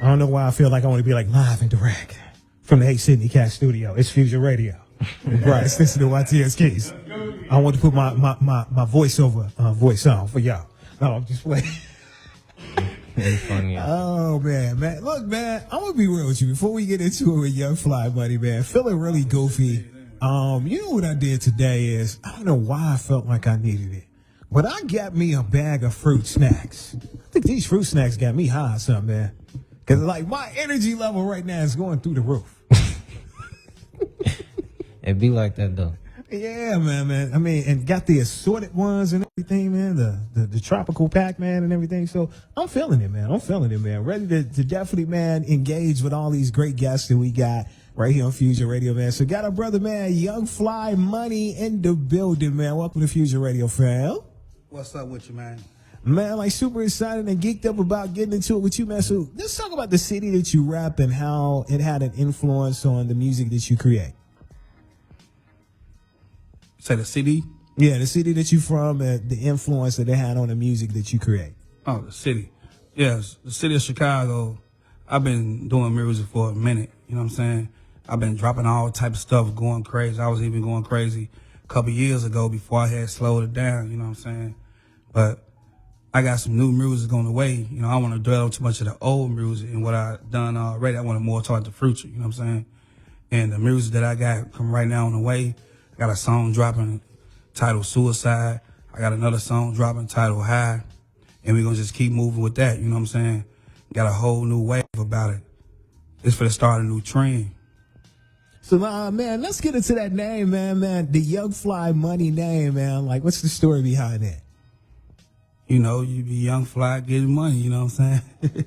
I don't know why I feel like I want to be like live and direct from the H Sydney Cat Studio. It's Fusion Radio. Right, it's listening to YTS Keys. I want to put my voiceover voice on for y'all. No, I'm just playing. Very funny. Oh man. Look, man, I'm gonna be real with you before we get into it with Young Fly Buddy, man. Feeling really goofy. You know what I did today is I don't know why I felt like I needed it, but I got me a bag of fruit snacks. I think these fruit snacks got me high or something, man. Cause like my energy level right now is going through the roof. It be like that though. Yeah, man. I mean, and got the assorted ones and everything, man. The tropical pack, man, and everything. So I'm feeling it, man. Ready to definitely, man, engage with all these great guests that we got right here on Fusion Radio, man. So got our brother, man, Young Fly Money in the building, man. Welcome to Fusion Radio, fam. What's up with you, man? Man, like super excited and geeked up about getting into it with you, man. So let's talk about the city that you rap and how it had an influence on the music that you create. Say the city? Yeah, the city that you from and the influence that it had on the music that you create. Oh, the city. Yes, the city of Chicago. I've been doing music for a minute, you know what I'm saying? I've been dropping all type of stuff, going crazy. I was even going crazy a couple years ago before I had slowed it down, you know what I'm saying? But I got some new music on the way. You know, I want to dwell too much of the old music and what I've done already. I want to more talk the future, you know what I'm saying? And the music that I got come right now on the way, I got a song dropping titled Suicide. I got another song dropping titled High. And we're going to just keep moving with that, you know what I'm saying? Got a whole new wave about it. It's for the start a new trend. So, man, let's get into that name, man. The Young Fly Money name, man. Like, what's the story behind that? You know, you be young fly getting money, you know what I'm saying?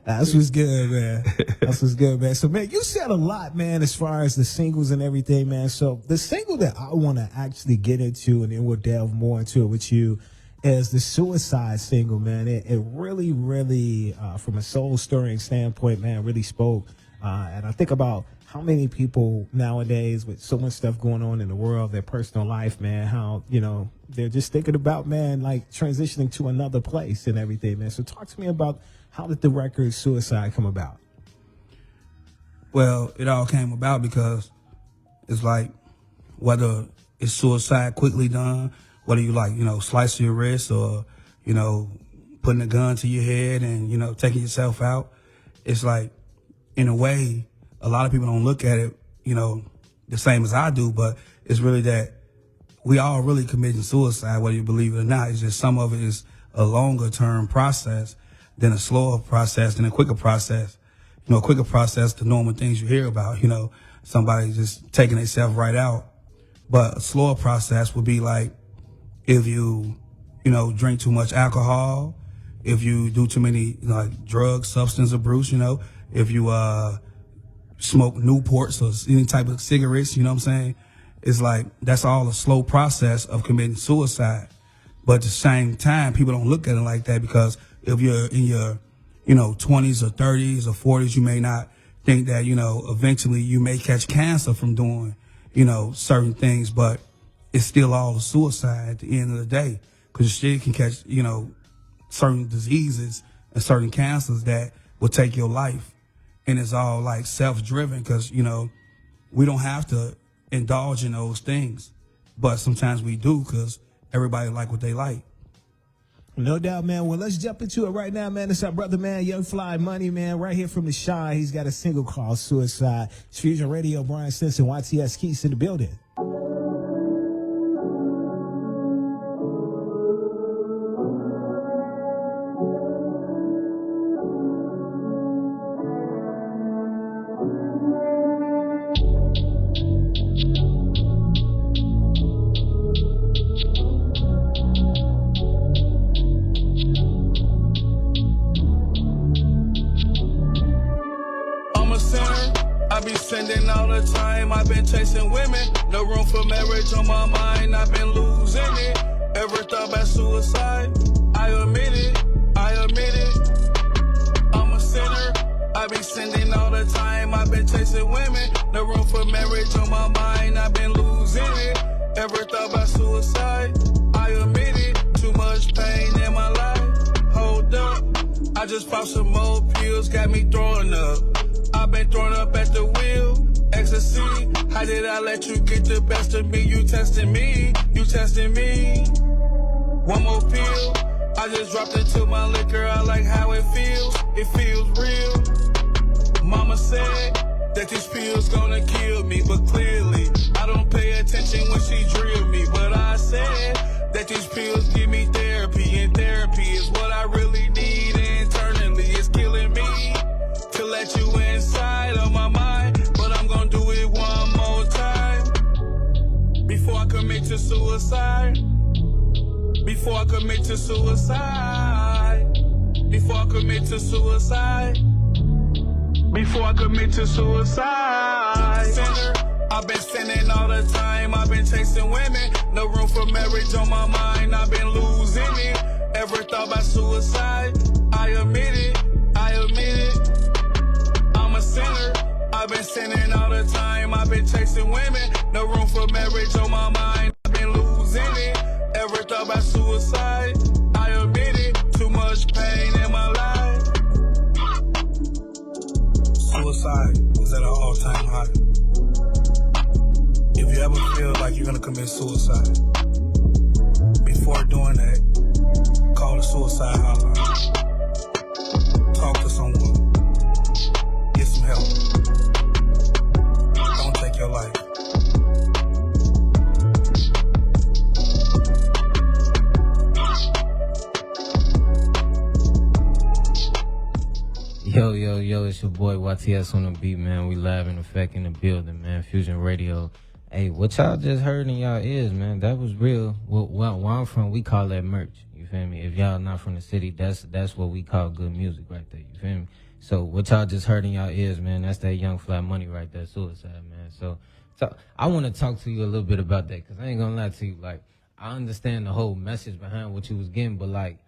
That's what's good, man. That's what's good, man. So, man, you said a lot, man, as far as the singles and everything, man. So the single that I want to actually get into, and then we'll delve more into it with you, is the Suicide single, man. It really, really, from a soul-stirring standpoint, man, really spoke. And I think about how many people nowadays with so much stuff going on in the world, their personal life, man, how, you know, they're just thinking about, man, like transitioning to another place and everything, man. So talk to me about how did the record Suicide come about? Well, it all came about because it's like whether it's suicide quickly done, whether you like, you know, slice your wrist or, you know, putting a gun to your head and, you know, taking yourself out. It's like, in a way, a lot of people don't look at it, you know, the same as I do, but it's really that we all really committing suicide, whether you believe it or not. It's just some of it is a longer term process than a slower process, than a quicker process. You know, a quicker process, the normal things you hear about, you know, somebody just taking themselves right out. But a slower process would be like if you know, drink too much alcohol, if you do too many, like, drugs, substance abuse, you know, if you smoke Newports or any type of cigarettes, you know what I'm saying? It's like that's all a slow process of committing suicide. But at the same time, people don't look at it like that because if you're in your, you know, 20s or 30s or 40s, you may not think that, you know, eventually you may catch cancer from doing, you know, certain things, but it's still all a suicide at the end of the day because you still can catch, you know, certain diseases and certain cancers that will take your life. And it's all like self-driven because, you know, we don't have to indulge in those things, but sometimes we do because everybody like what they like. No doubt, man. Well, let's jump into it right now, man. It's our brother, man, Young Fly Money, man, right here from the Shy. He's got a single called Suicide. It's Fusion Radio, Brian Simpson, YTS Keys in the building. I be sending all the time, I've been chasing women. No room for marriage on my mind, I've been losing it. Ever thought about suicide? I admit it, I'm a sinner. I be sending all the time, I've been chasing women. No room for marriage on my mind, I've been losing it. Ever thought about suicide? I admit it, too much pain in my life. Hold up, I just popped some more pills, got me throwing up. I've been throwing up at the wheel. Ecstasy, how did I let you get the best of me? You testing me, you testing me. One more pill, I just dropped into my liquor. I like how it feels real. Mama said that these pills gonna kill me, but clearly I don't pay attention when she drill me. But I said that these pills give me therapy, and therapy is what I really need internally. It's killing me to let you inside of my mind, but I'm gonna do it one more time before I commit to suicide. Before I commit to suicide. Before I commit to suicide. Before I commit to suicide. Sinner, I've been sinning all the time. I've been chasing women. No room for marriage on my mind. I've been losing it. Ever thought about suicide? I admit it. I admit it. I'm a sinner. I've been sinning all the time. I've been chasing women. No room for marriage on my mind. I've been losing it. Ever thought about suicide? I admit it. Too much pain in my life. Suicide is at an all-time high. If you ever feel like you're gonna commit suicide, before doing that, call the suicide hotline. Talk to someone. Get some help. Don't take your life. Yo, it's your boy YTS on the beat, man. We live in effect in the building, man. Fusion Radio. Hey, what y'all just heard in y'all ears, man, that was real. Well, where I'm from, we call that merch. You feel me? If y'all not from the city, that's what we call good music right there. You feel me? So what y'all just heard in y'all ears, man, that's that Young Fly Money right there, Suicide, man. So I want to talk to you a little bit about that, because I ain't going to lie to you. Like, I understand the whole message behind what you was getting, but, like,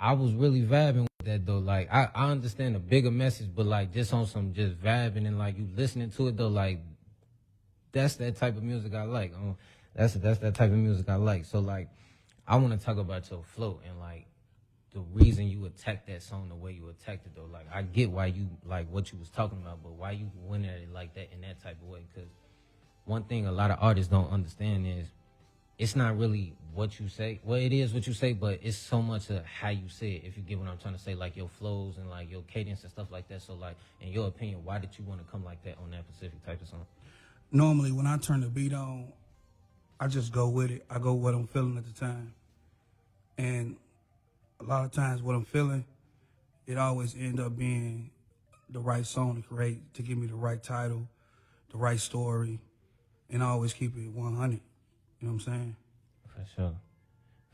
I was really vibing with that, though. Like, I understand the bigger message, but, like, just on some just vibing and, like, you listening to it, though, like, that's that type of music I like. That's that type of music I like. So, like, I want to talk about your flow and, like, the reason you attacked that song the way you attacked it, though. Like, I get why you, like, what you was talking about, but why you went at it like that in that type of way? Because one thing a lot of artists don't understand is it's not really what you say. Well, it is what you say, but it's so much of how you say it, if you get what I'm trying to say, like your flows and, like, your cadence and stuff like that. So, like, in your opinion, why did you want to come like that on that specific type of song? Normally, when I turn the beat on, I just go with it. I go with what I'm feeling at the time. And a lot of times what I'm feeling, it always end up being the right song to create, to give me the right title, the right story, and I always keep it 100. You know what I'm saying?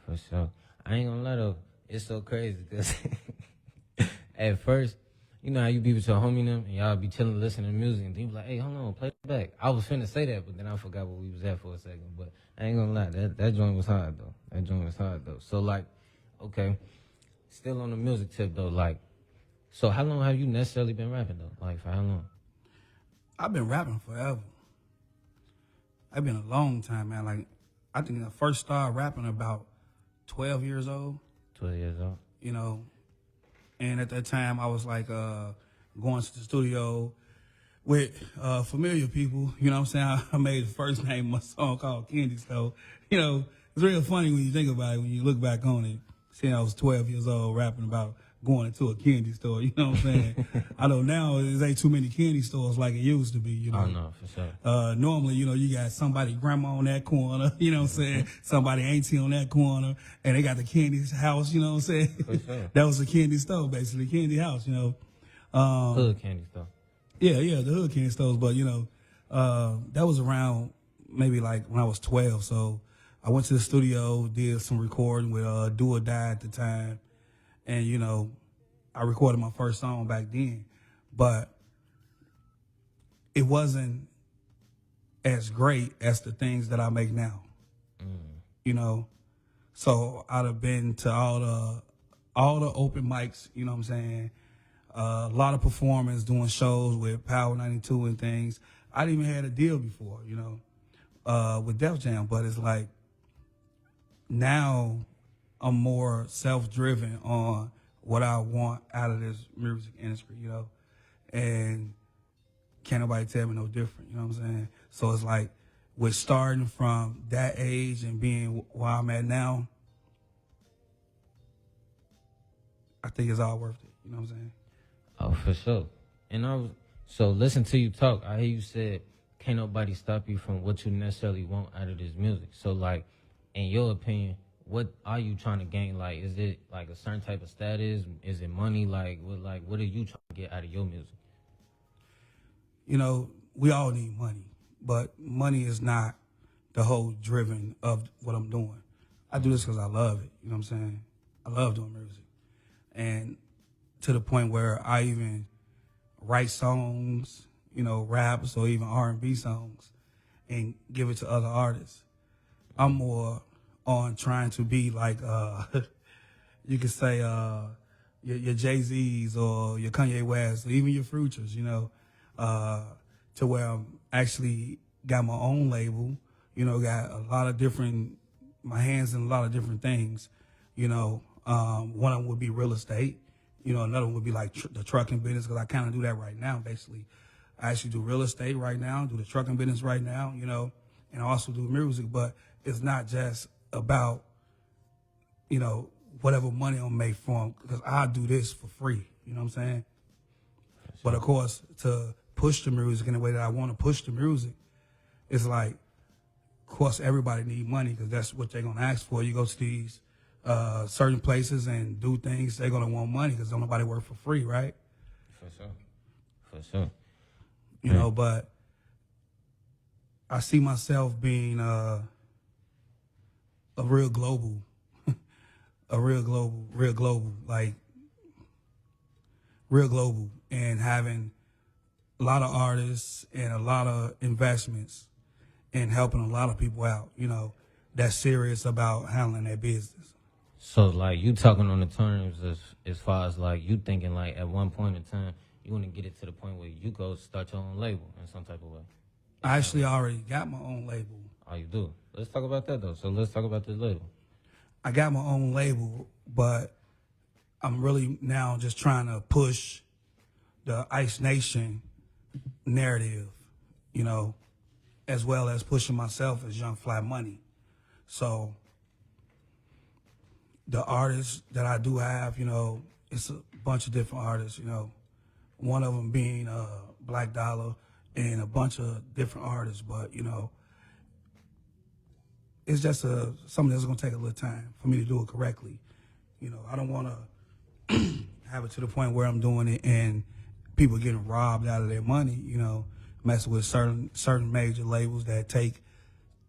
For sure. I ain't gonna lie though, it's so crazy because at first, you know how you be with your homie them and y'all be chilling, listening to music, and then you be like, hey, hold on, play it back. I was finna say that, but then I forgot where we was at for a second. But I ain't gonna lie, that joint was hard though. So, like, okay, still on the music tip though, like, so how long have you necessarily been rapping though? Like, for how long? I've been rapping forever. I've been a long time, man. Like, I think I first started rapping about 12 years old. 12 years old. You know, and at that time I was like going to the studio with familiar people. You know what I'm saying? I made the first name of my song called Candy Store. You know, it's real funny when you think about it, when you look back on it, seeing I was 12 years old rapping about going into a candy store. You know what I'm saying? I know now there ain't too many candy stores like it used to be, you know. Oh, no, for sure. Normally, you know, you got somebody grandma on that corner, you know what I'm saying? Somebody auntie on that corner, and they got the candy house, you know what I'm saying? For sure. That was a candy store, basically, candy house, you know. Hood candy store. Yeah, the hood candy stores, but, you know, that was around maybe like when I was 12, so I went to the studio, did some recording with Do or Die at the time. And, you know, I recorded my first song back then, but it wasn't as great as the things that I make now. You know, so I'd have been to all the open mics, you know what I'm saying? A lot of performance, doing shows with Power 92 and things. I didn't even had a deal before, you know, with Def Jam, but it's like now I'm more self-driven on what I want out of this music industry, you know, and can't nobody tell me no different, you know what I'm saying? So it's like, with starting from that age and being where I'm at now, I think it's all worth it, you know what I'm saying? Oh, for sure. And so listen to you talk. I hear you said, can't nobody stop you from what you necessarily want out of this music. So, like, in your opinion, what are you trying to gain? Like, is it like a certain type of status? Is it money? Like, what are you trying to get out of your music? You know, we all need money, but money is not the whole driven of what I'm doing. I do this because I love it, you know what I'm saying? I love doing music. And to the point where I even write songs, you know, raps or even R&B songs and give it to other artists. I'm more on trying to be like, you could say, your Jay-Z's or your Kanye West or even your Futures, you know, to where I'm actually got my own label, you know, got a lot of different, my hands in a lot of different things, you know. One of them would be real estate. You know, another one would be like the trucking business, because I kind of do that right now, basically. I actually do real estate right now, do the trucking business right now, you know, and I also do music. But it's not just about, you know, whatever money I'm made from, because I do this for free, you know what I'm saying? Sure. But of course, to push the music in the way that I want to push the music, it's like, of course, everybody need money because that's what they're going to ask for. You go to these certain places and do things, they're gonna want money because don't nobody work for free, right? For sure. You know, but I see myself being a real global, real global, and having a lot of artists and a lot of investments and helping a lot of people out, you know, that's serious about handling their business. So, like, you talking on the terms as far as, like, you thinking, like, at one point in time, you want to get it to the point where you go start your own label in some type of way. I actually already got my own label. Oh, you do? Let's talk about that, though. So let's talk about this label. I got my own label, but I'm really now just trying to push the Ice Nation narrative, you know, as well as pushing myself as Young Fly Money. So the artists that I do have, you know, it's a bunch of different artists, you know, one of them being Black Dollar and a bunch of different artists. But, you know, it's just something that's going to take a little time for me to do it correctly. You know, I don't want to have it to the point where I'm doing it and people getting robbed out of their money, you know, messing with certain major labels that take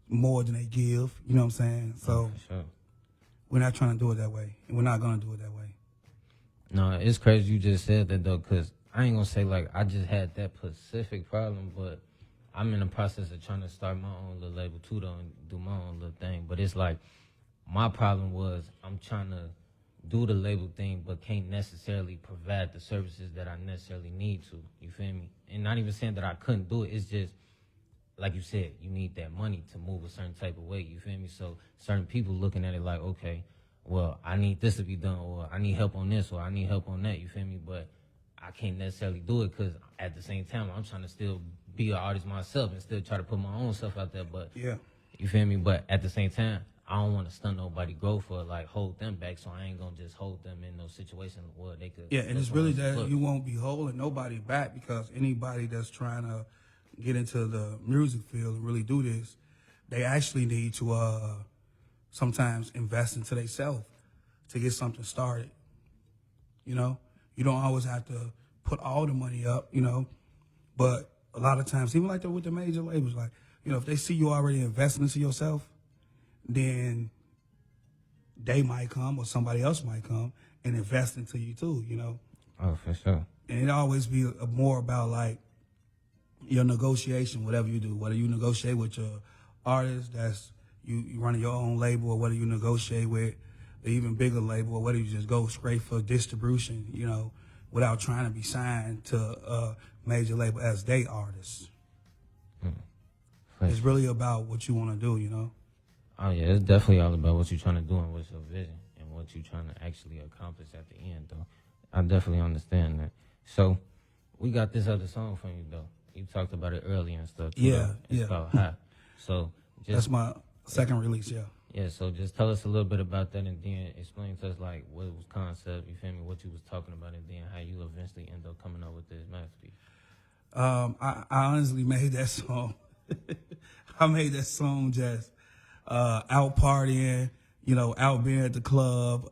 more than they give, you know what I'm saying? So For sure. We're not trying to do it that way, and we're not going to do it that way. No, it's crazy you just said that, though, because I ain't going to say, like, I just had that specific problem, but I'm in the process of trying to start my own little label, too, though, and do my own little thing. But it's like, my problem was I'm trying to do the label thing, but can't necessarily provide the services that I necessarily need to. You feel me? And not even saying that I couldn't do it. It's just, like you said, you need that money to move a certain type of way. You feel me? So certain people looking at it like, okay, well, I need this to be done, or I need help on this, or I need help on that. You feel me? But I can't necessarily do it because at the same time, I'm trying to still be an artist myself and still try to put my own stuff out there. But Yeah. you feel me? But at the same time, I don't want to stunt nobody growth or like hold them back. So I ain't gonna just hold them in those situations where they could. Yeah, and it's really that you won't be holding nobody back, because anybody that's trying to get into the music field and really do this, they actually need to sometimes invest into themselves to get something started. You know, you don't always have to put all the money up, you know, but a lot of times, even like with the major labels, like, you know, if they see you already investing into yourself, then they might come or somebody else might come and invest into you too, you know. Oh, for sure. And it always be more about like your negotiation, whatever you do, whether you negotiate with your artist that's you running your own label, or whether you negotiate with an even bigger label, or whether you just go straight for distribution, you know, without trying to be signed to a major label as they artists. It's really about what you want to do, you know. Oh yeah, it's definitely all about what you're trying to do and what's your vision and what you're trying to actually accomplish at the end, though. I definitely understand that. So we got this other song from you, though. You talked about it earlier and stuff. Too, Yeah, though. It's called High. So That's my second release, yeah. yeah, so just tell us a little bit about that, and then explain to us like what was concept, you feel me, what you was talking about, and then how you eventually end up coming up with this masterpiece. I honestly made that song. I made that song just out partying, you know, out being at the club,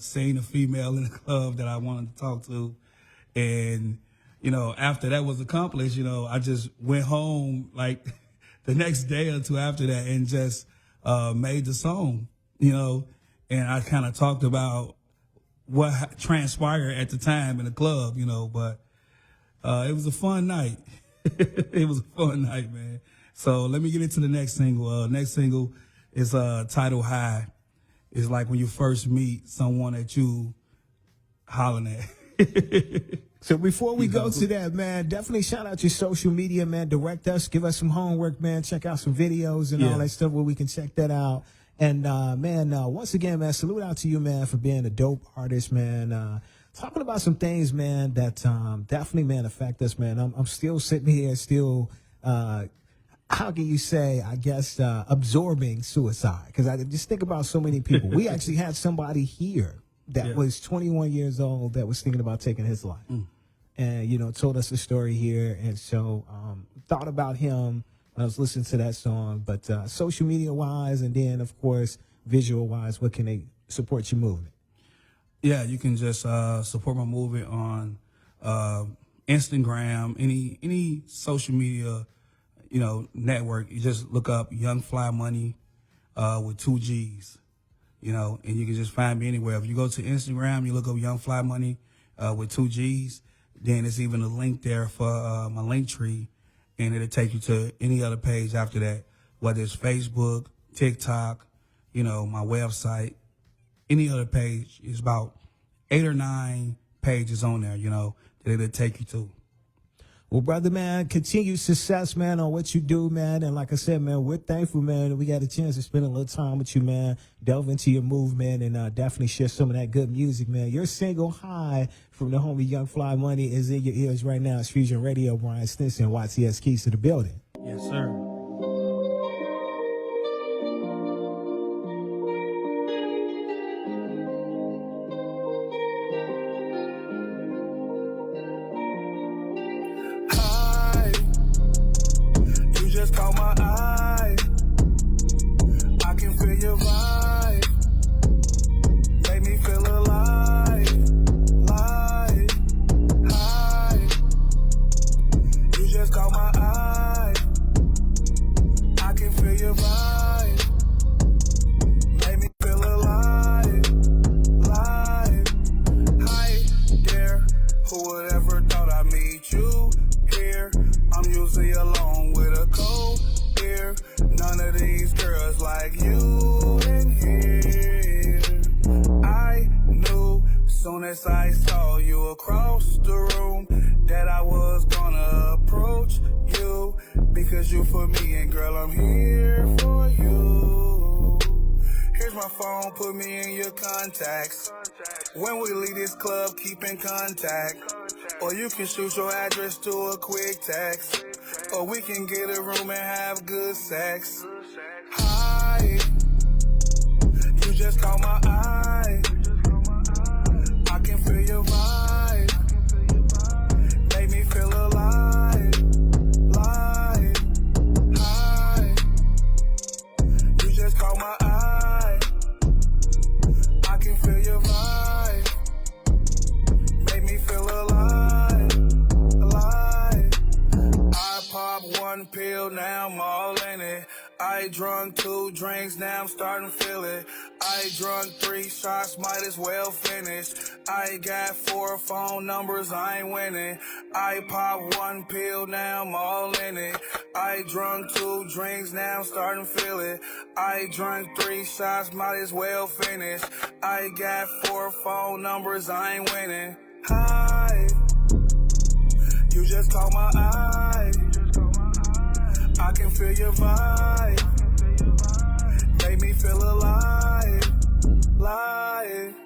seeing a female in the club that I wanted to talk to. And, you know, after that was accomplished, you know, I just went home like the next day or two after that and just made the song, you know, and I kind of talked about what transpired at the time in the club, you know, but it was a fun night. It was a fun night, man. So let me get into the next single. Next single is titled High. It's like when you first meet someone that you hollering at. So before we go to that, man, definitely shout out your social media, man. Direct us, give us some homework, man. Check out some videos and all that stuff where we can check that out. And, man, once again, man, salute out to you, man, for being a dope artist, man. Talking about some things, man, that definitely, man, affect us, man. I'm still sitting here, still, how can you say, I guess, absorbing suicide. Because I just think about so many people. We actually had somebody here that was 21 years old that was thinking about taking his life. And, you know, told us the story here. And so thought about him when I was listening to that song. But social media-wise and then, of course, visual-wise, what can they support your movement? Yeah, you can just support my movement on Instagram, any social media, you know, network. You just look up Young Fly Money with 2 G's, you know, and you can just find me anywhere. If you go to Instagram, you look up Young Fly Money with 2 G's, then there's even a link there for my link tree, and it'll take you to any other page after that, whether it's Facebook, TikTok, you know, my website. Any other page is about 8 or 9 pages on there, you know, that it'll take you to. Well, brother, man, continued success, man, on what you do, man. And like I said, man, we're thankful, man, that we got a chance to spend a little time with you, man, delve into your movement and definitely share some of that good music, man. Your single High from the homie Young Fly Money is in your ears right now. It's Fusion Radio, Brian Stinson, YTS Keys to the building. Yes, sir. Just caught my eye. I can feel your vibe. Make me feel alive. High. You just caught my eye. I can feel your vibe. Make me feel alive. Hi there. Who would ever thought I'd meet you here? I'm usually alone with a cold ear. None of these girls like you in here. I knew soon as I saw you across the room that I was gonna approach you, because you for me and girl I'm here for you. Here's my phone, put me in your contacts. When we leave this club, keep in contact. Or you can shoot your address to a quick text. Or we can get a room and have good sex. Hi, you just caught my eye. I can feel your vibe. Make me feel alive. Hi, you just caught my eye. I can feel your vibe. Make me feel alive. I pop 1 pill, now I'm all in it. I drunk 2 drinks, now I'm starting to feel it. I drunk 3 shots, might as well finish. I got 4 phone numbers, I ain't winning. I pop 1 pill, now I'm all in it. I drunk 2 drinks, now I'm starting to feel it. I drunk 3 shots, might as well finish. I got 4 phone numbers, I ain't winning. Hi, you just caught my eye. I can feel your vibe. Make me feel alive. quiet.